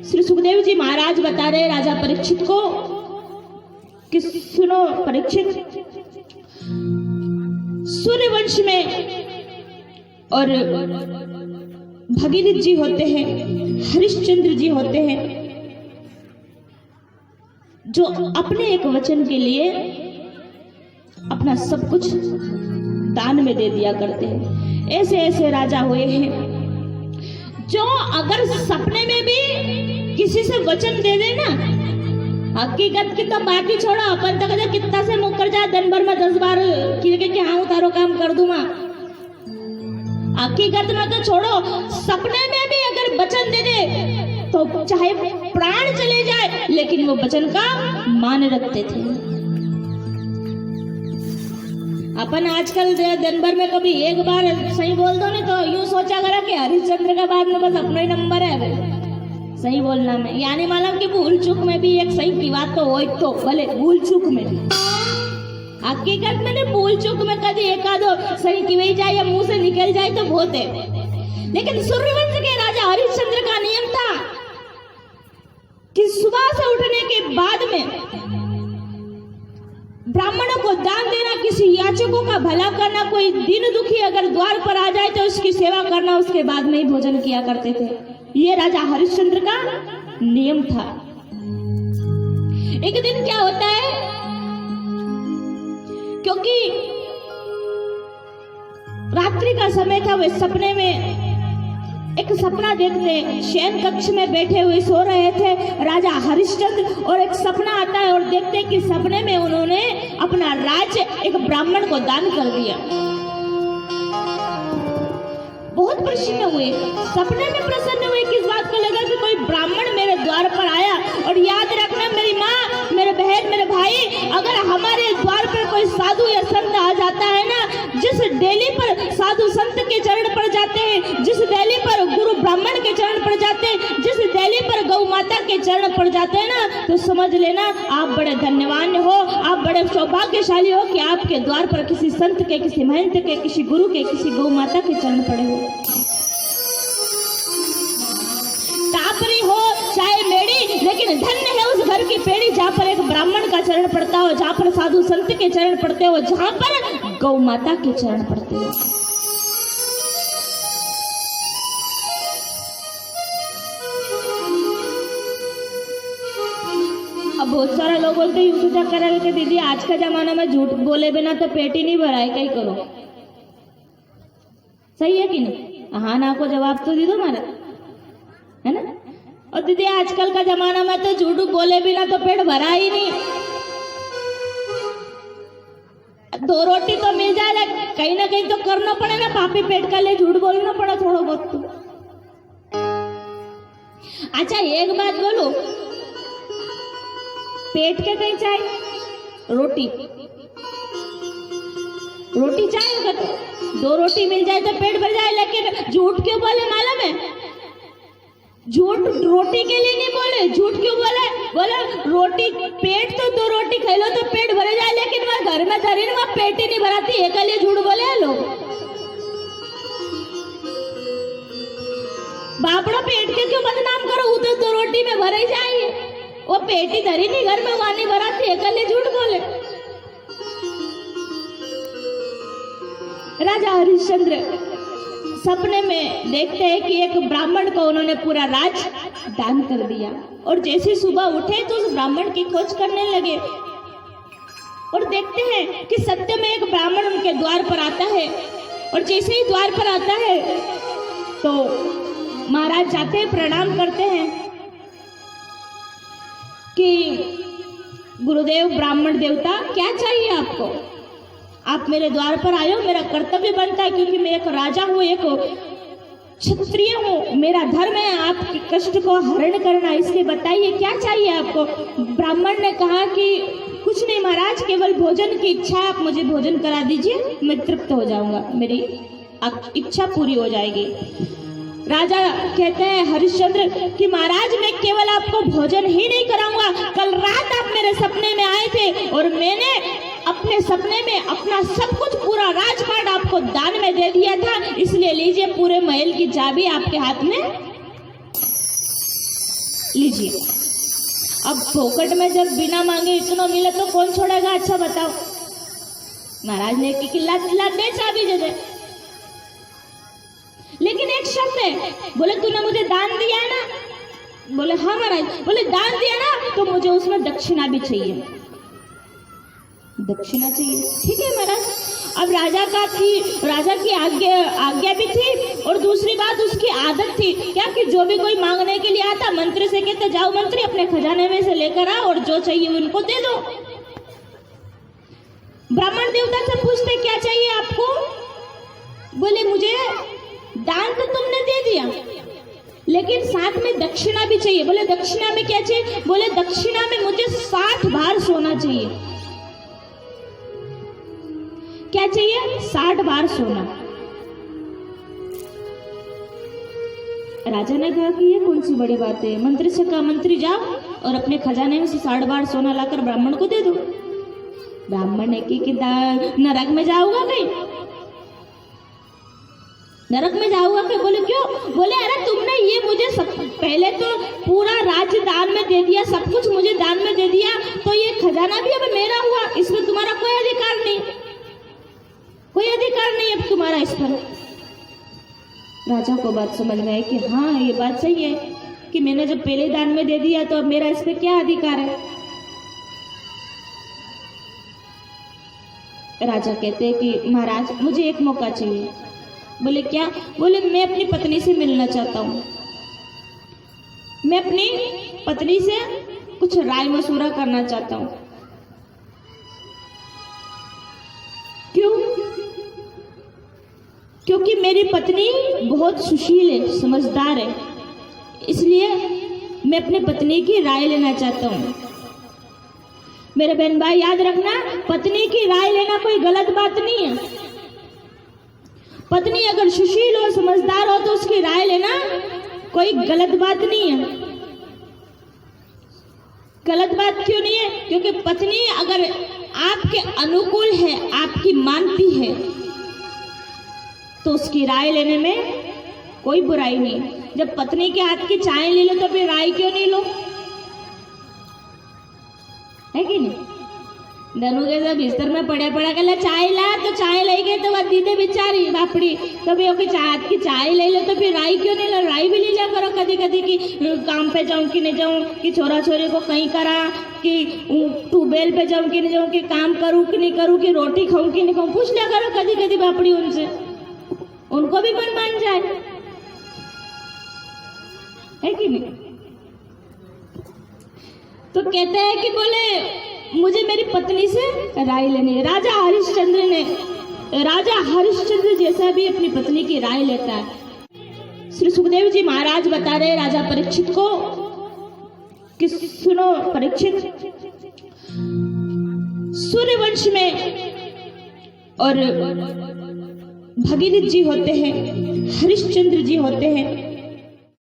श्री सुखदेव जी महाराज बता रहे राजा परीक्षित को कि सुनो परीक्षित, सूर्यवंश में और भगीरथ जी होते हैं, हरिश्चंद्र जी होते हैं, जो अपने एक वचन के लिए अपना सब कुछ दान में दे दिया करते हैं। ऐसे ऐसे राजा हुए हैं जो अगर सपने में भी किसी से वचन दे दे ना, हकीकत की तो बाकी छोड़ो, अपन तक कितना से मुकर जाए दिन भर में 10 बार कि हाँ तारो काम कर दूंगा, हकीकत में तो छोड़ो, सपने में भी अगर वचन दे दे तो चाहे प्राण चले जाए लेकिन वो वचन का मान रखते थे। अपन आजकल दिन भर में कभी एक बार सही बोल दो ना तो यूं सोचा करा कि हरिश्चंद्र के बाद में बस अपना ही नंबर है सही बोलना में, यानी मालूम कि भूल चूक में भी एक सही की बात तो हो तो भले भूल चूक में, हकीकत में नहीं, भूल चूक में कभी एक आधो सही की वही जाए या मुंह से निकल जाए तो बहुत है। लेकिन सूर्यवंश के राजा हरिश्चंद्र का नियम था कि सुबह से उठने के बाद में ब्राह्मणों को दान देना, किसी याचकों का भला करना, कोई दीन दुखी अगर द्वार पर आ जाए तो उसकी सेवा करना, उसके बाद में ही भोजन किया करते थे। ये राजा हरिश्चंद्र का नियम था। एक दिन क्या होता है, क्योंकि रात्रि का समय था, वे सपने में एक सपना देखते, शयन कक्ष में बैठे हुए सो रहे थे राजा हरिश्चंद्र, और एक सपना आता है और देखते कि सपने में उन्होंने अपना राज्य एक ब्राह्मण को दान कर दिया। बहुत प्रसन्न हुए, सपने में प्रसन्न हुए, किस बात को लगा कि कोई ब्राह्मण मेरे द्वार पर आया। और याद रखना मेरी माँ, मेरे बहन, मेरे भाई, अगर हमारे द्वार पर कोई साधु या संत आ जाता है ना, जिस डेली पर साधु संत के चरण पड़ जाते हैं, जिस डेली पर गुरु ब्राह्मण के चरण पड़ जाते हैं, जिस डेली पर गौ माता के चरण पड़ जाते हैं ना, तो समझ लेना आप बड़े धन्यवान हो, आप बड़े सौभाग्यशाली हो कि आपके द्वार पर किसी संत के, किसी महंत के, किसी गुरु के, किसी गौ माता के चरण पड़े हो। टापरी हो चाहे मेड़ी, लेकिन धन्य है उस घर की पेड़ी जहाँ पर एक ब्राह्मण का चरण पड़ता हो, जहाँ पर साधु संत के चरण पड़ते हो, जहाँ पर गौ माता के चरण पड़ते हो। अब बहुत सारे लोग बोलते यूं सोचा करे कि दीदी आज का जमाना में झूठ बोले बिना तो पेट ही नहीं भरा है, क्या करो। सही है कि नहीं? हाँ ना को जवाब तो दे दो मारा, है ना। और दीदी आजकल का जमाना में तो झूठ बोले बिना तो पेट भरा ही नहीं, 2 रोटी तो मिल जाए, कहीं ना कहीं तो करना पड़े ना, पापी पेट का लिए झूठ बोलना पड़ा थोड़ा बहुत तो। अच्छा एक बात बोलो, पेट के कहीं चाहिए रोटी, रोटी चाहिए अगर 2 रोटी मिल जाए तो पेट भर जाए, लेकिन झूठ क्यों बोले मालूम है? झूठ रोटी के लिए नहीं बोले, झूठ क्यों बोले? बोले रोटी पेट तो 2 रोटी खा लो तो पेट भर जाए, लेकिन वह घर में धरी वह पेट ही नहीं भराती, एक लिए झूठ बोले लोग। बापड़ो पेट के क्यों बदनाम करो, वो तो 2 रोटी में भर ही जाएगी, वो पेट ही धरी नहीं घर में, वहां नहीं भराती, एक लिए झूठ बोले। राजा हरिश्चंद्र सपने में देखते हैं कि एक ब्राह्मण को उन्होंने पूरा राज दान कर दिया, और जैसे सुबह उठे तो उस ब्राह्मण की खोज करने लगे और देखते हैं कि सत्य में एक ब्राह्मण उनके द्वार पर आता है। और जैसे ही द्वार पर आता है तो महाराज जाते हैं, प्रणाम करते हैं कि गुरुदेव ब्राह्मण देवता क्या चाहिए आपको, आप मेरे द्वार पर आए हो, मेरा कर्तव्य बनता है क्योंकि मैं एक राजा हूँ, एक क्षत्रिय हूँ, मेरा धर्म है आपके कष्ट को हरण करना, इसलिए बताइए क्या चाहिए आपको। ब्राह्मण ने कहा कि कुछ नहीं महाराज, केवल भोजन की इच्छा है, आप मुझे भोजन करा दीजिए, मैं तृप्त हो जाऊंगा, मेरी इच्छा पूरी हो जाएगी। राजा कहते हैं हरिश्चंद्र कि महाराज मैं केवल आपको भोजन ही नहीं कराऊंगा, कल रात आप मेरे सपने में आए थे और मैंने अपने सपने में अपना सब कुछ पूरा राजपाट आपको दान में दे दिया था, इसलिए लीजिए पूरे महल की चाबी आपके हाथ में। लीजिए। अब फोकट में जब बिना मांगे इतना मिले तो कौन छोड़ेगा, अच्छा बताओ। महाराज ने की किल्ला दे चाबी दे। लेकिन एक शर्त है, बोले तूने मुझे दान दिया है ना, बोले हाँ महाराज, बोले दान दिया ना तो मुझे उसमें दक्षिणा भी चाहिए, दक्षिणा चाहिए। ठीक है महाराज। अब राजा की आज्ञा भी थी, और दूसरी बात उसकी आदत थी क्या कि जो भी कोई मांगने के लिए आता मंत्री से कहते जाओ मंत्री अपने खजाने में से लेकर आओ और जो चाहिए उनको दे दो। ब्राह्मण देवता से पूछते क्या चाहिए आपको, बोले मुझे दान तो तुमने दे दिया लेकिन साथ में दक्षिणा भी चाहिए। बोले दक्षिणा में क्या चाहिए, बोले दक्षिणा में मुझे 60 भार सोना चाहिए। क्या चाहिए, 60 भार सोना। राजा ने कहा कि ये कौन सी बड़ी बात है। मंत्री से कहा मंत्री जाओ और अपने खजाने में से 60 भार सोना लाकर ब्राह्मण को दे दो। ब्राह्मण ने की कि नरक में जाऊंगा कहीं, नरक में जाऊंगा कहीं। बोले क्यों, बोले अरे तुमने ये मुझे सब पहले तो पूरा राज्य दान में दे दिया, सब कुछ मुझे दान में दे दिया, तो ये खजाना भी अब मेरा हुआ, इसमें तुम्हारा कोई अधिकार नहीं, कोई अधिकार नहीं अब तुम्हारा इस पर। राजा को बात समझ में आई कि हाँ ये बात सही है कि मैंने जब पहले दान में दे दिया तो अब मेरा इस पर क्या अधिकार है। राजा कहते हैं कि महाराज मुझे एक मौका चाहिए। बोले क्या, बोले मैं अपनी पत्नी से मिलना चाहता हूँ, मैं अपनी पत्नी से कुछ राय मशवरा करना चाहता हूँ। क्यों, क्योंकि मेरी पत्नी बहुत सुशील है, समझदार है, इसलिए मैं अपनी पत्नी की राय लेना चाहता हूँ। मेरे बहन भाई याद रखना, पत्नी की राय लेना कोई गलत बात नहीं है। पत्नी अगर सुशील और समझदार हो तो उसकी राय लेना कोई गलत बात नहीं है। गलत बात क्यों नहीं है, क्योंकि पत्नी अगर आपके अनुकूल है, आपकी मानती है, तो उसकी राय लेने में कोई बुराई नहीं। जब पत्नी के हाथ की चाय ले लो तो फिर राय क्यों नहीं लो, है कि नहीं। धनु के जब बिस्तर में पड़ा कहला चाय ला, तो चाय ले गए तो वह दीदे बेचारी बापड़ी, तो भी ओके हाथ की चाय ले लो तो फिर राय क्यों नहीं लो। राय भी ले लिया करो कभी कभी कि काम पे जाऊं कि नहीं जाऊं, कि छोरा छोरी को कहीं करा, कि ट्यूबवेल पे जाऊं कि नहीं जाऊं, कि काम करूं कि नहीं करूं, कि रोटी खाऊं कि नहीं खाऊं, पूछ लिया करो कभी कभी बापड़ी उनसे, उनको भी मन मान जाए, है कि नहीं। तो कहते हैं कि बोले मुझे मेरी पत्नी से राय लेनी है। राजा हरिश्चंद्र जैसा भी अपनी पत्नी की राय लेता है। श्री सुखदेव जी महाराज बता रहे राजा परीक्षित को कि सुनो परीक्षित, सूर्यवंश में और भगीरथ जी होते हैं, हरिश्चंद्र जी होते हैं,